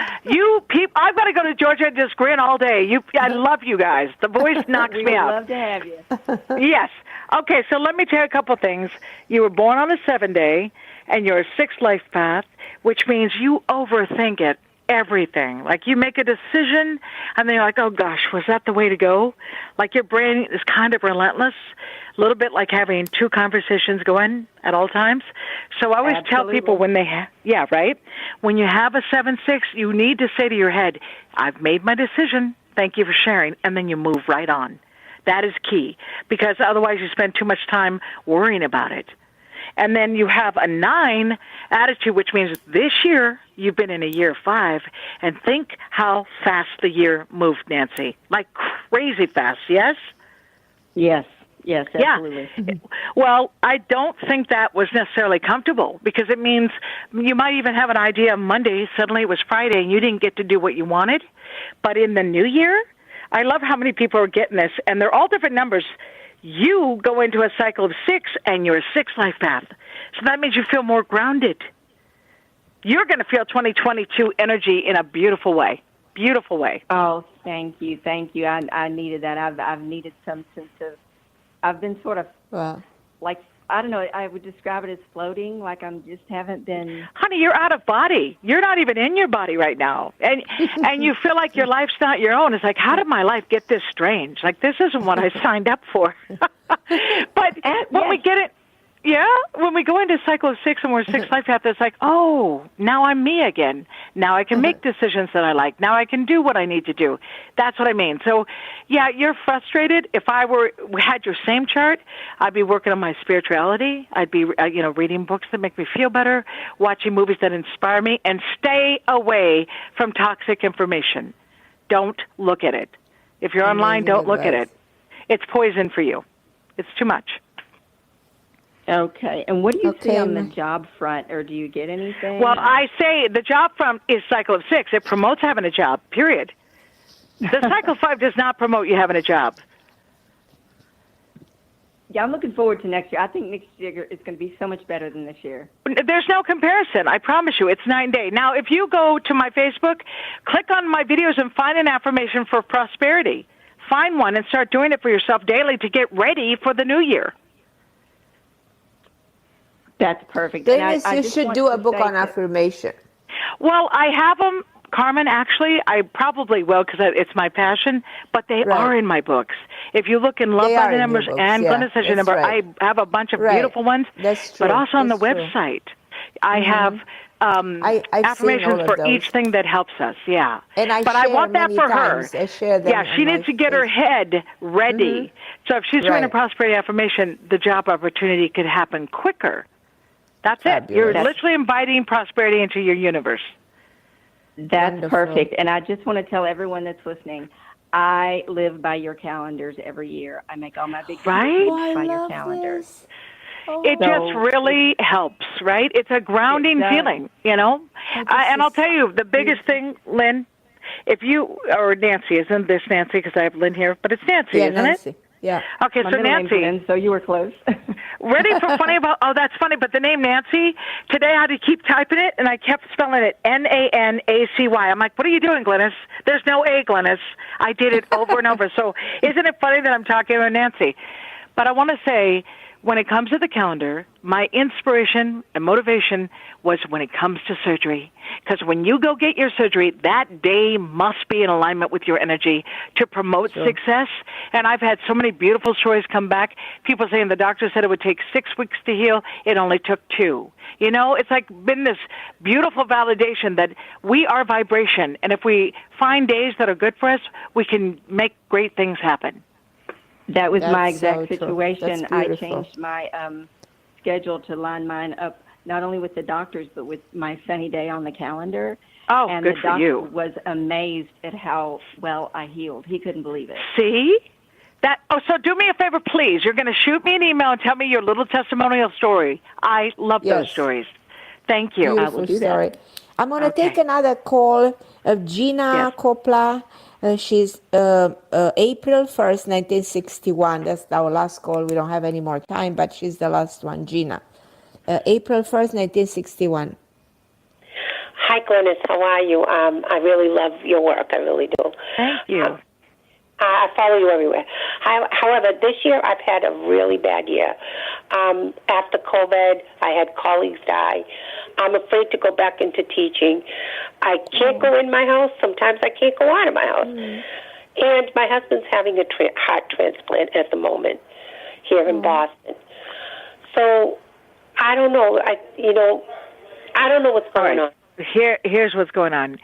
people. I've got to go to Georgia and just grin all day. I love you guys. The voice knocks me out. We would love to have you. Yes. Okay. So let me tell you a couple things. You were born on a 7-day, and you're a 6th life path, which means you overthink it. Everything. Like, you make a decision and then you're like, oh gosh, was that the way to go? Like, your brain is kind of relentless, a little bit like having 2 conversations going at all times. So I always tell people when they when you have a 7-6, you need to say to your head, I've made my decision, thank you for sharing, and then you move right on. That is key, because otherwise you spend too much time worrying about it. And then you have a 9 attitude, which means this year you've been in a year 5, and think how fast the year moved, Nancy. Like crazy fast, yes? Yes, absolutely. Yeah. Well, I don't think that was necessarily comfortable, because it means you might even have an idea on Monday, suddenly it was Friday, and you didn't get to do what you wanted. But in the new year, I love how many people are getting this, and they're all different numbers. You go into a cycle of 6, and you're a 6th life path. So that means you feel more grounded. You're going to feel 2022 energy in a beautiful way. Beautiful way. Oh, thank you. I needed that. I've needed some sense of, I've been sort of like, I don't know, I would describe it as floating, like I'm just haven't been. Honey, you're out of body. You're not even in your body right now. And you feel like your life's not your own. It's like, how did my life get this strange? Like, this isn't what I signed up for. But when we get it, when we go into cycle of 6 and we're 6th life path, it's like, oh, now I'm me again. Now I can make decisions that I like. Now I can do what I need to do. That's what I mean. So, you're frustrated. If I had your same chart, I'd be working on my spirituality. I'd be, reading books that make me feel better, watching movies that inspire me, and stay away from toxic information. Don't look at it. If you're online, don't look at it. It's poison for you. It's too much. Okay. And what do you see on the job front, or do you get anything? Well, I say the job front is cycle of 6. It promotes having a job, period. The cycle 5 does not promote you having a job. Yeah, I'm looking forward to next year. I think next year is going to be so much better than this year. There's no comparison. I promise you. It's 9 day. Now, if you go to my Facebook, click on my videos and find an affirmation for prosperity. Find one and start doing it for yourself daily to get ready for the new year. That's perfect. Dennis, you should do a book on affirmation. Well, I have them, Carmen, actually. I probably will, because it's my passion, but they are in my books. If you look in Love by the Numbers and Glynis Has Your Number, I have a bunch of beautiful ones. That's true. But also on the website, I have affirmations for each thing that helps us, And I want that for her. I share them. She needs to get her head ready. So if she's doing a prosperity affirmation, the job opportunity could happen quicker. That's it. You're literally inviting prosperity into your universe. That's perfect. And I just want to tell everyone that's listening, I live by your calendars every year. I make all my big decisions by your calendars. It just really helps, right? It's a grounding feeling, And I'll tell you, the biggest thing, Lynn, if you, or Nancy, isn't this Nancy, because I have Lynn here, but it's Nancy, isn't Nancy. it? Yeah. Okay, so Nancy. Lynn, so you were close. Ready for funny about, that's funny, but the name Nancy, today I had to keep typing it, and I kept spelling it Nanacy. I'm like, what are you doing, Glynis? There's no A, Glynis. I did it over and over. So isn't it funny that I'm talking about Nancy? But I want to say, when it comes to the calendar, my inspiration and motivation was when it comes to surgery. Because when you go get your surgery, that day must be in alignment with your energy to promote success. And I've had so many beautiful stories come back. People saying the doctor said it would take 6 weeks to heal. It only took 2. You know, it's like been this beautiful validation that we are vibration. And if we find days that are good for us, we can make great things happen. That was my exact situation. I changed my schedule to line mine up not only with the doctors, but with my sunny day on the calendar. Oh, and good the for you. doctor was amazed at how well I healed. He couldn't believe it. See? So do me a favor, please. You're going to shoot me an email and tell me your little testimonial story. I love those stories. Thank you. Beautiful story. I'm going to take another call of Gina Coppola. She's April 1st, 1961. That's our last call. We don't have any more time, but she's the last one, Gina. April 1st, 1961. Hi, Glynis. How are you? I really love your work. I really do. Thank you. I follow you everywhere. However, this year I've had a really bad year. After COVID, I had colleagues die. I'm afraid to go back into teaching. I can't go in my house. Sometimes I can't go out of my house. And my husband's having a heart transplant at the moment here in Boston. So I don't know. I don't know what's going on. Here's what's going on.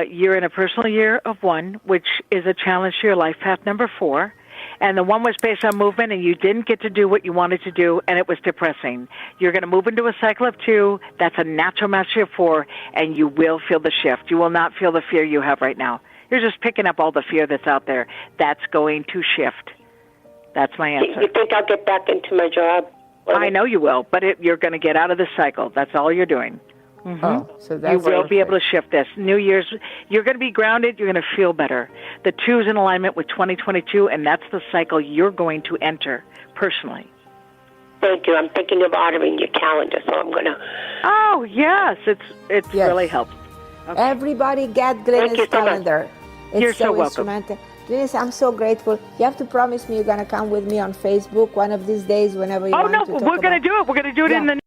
You're in a personal year of 1, which is a challenge to your life path number 4. And the 1 was based on movement, and you didn't get to do what you wanted to do, and it was depressing. You're going to move into a cycle of 2. That's a natural mastery of 4, and you will feel the shift. You will not feel the fear you have right now. You're just picking up all the fear that's out there. That's going to shift. That's my answer. You think I'll get back into my job? I know you will, but you're going to get out of the cycle. That's all you're doing. So that's you will be able to shift this. New Year's, you're going to be grounded. You're going to feel better. The 2's in alignment with 2022, and that's the cycle you're going to enter personally. Thank you. I'm thinking of ordering your calendar, so I'm going to... Oh, yes. It's really helped. Okay. Everybody get Glynis' calendar. You're so welcome. Glynis, I'm so grateful. You have to promise me you're going to come with me on Facebook one of these days whenever you want to talk we're going to do it. We're going to do it in the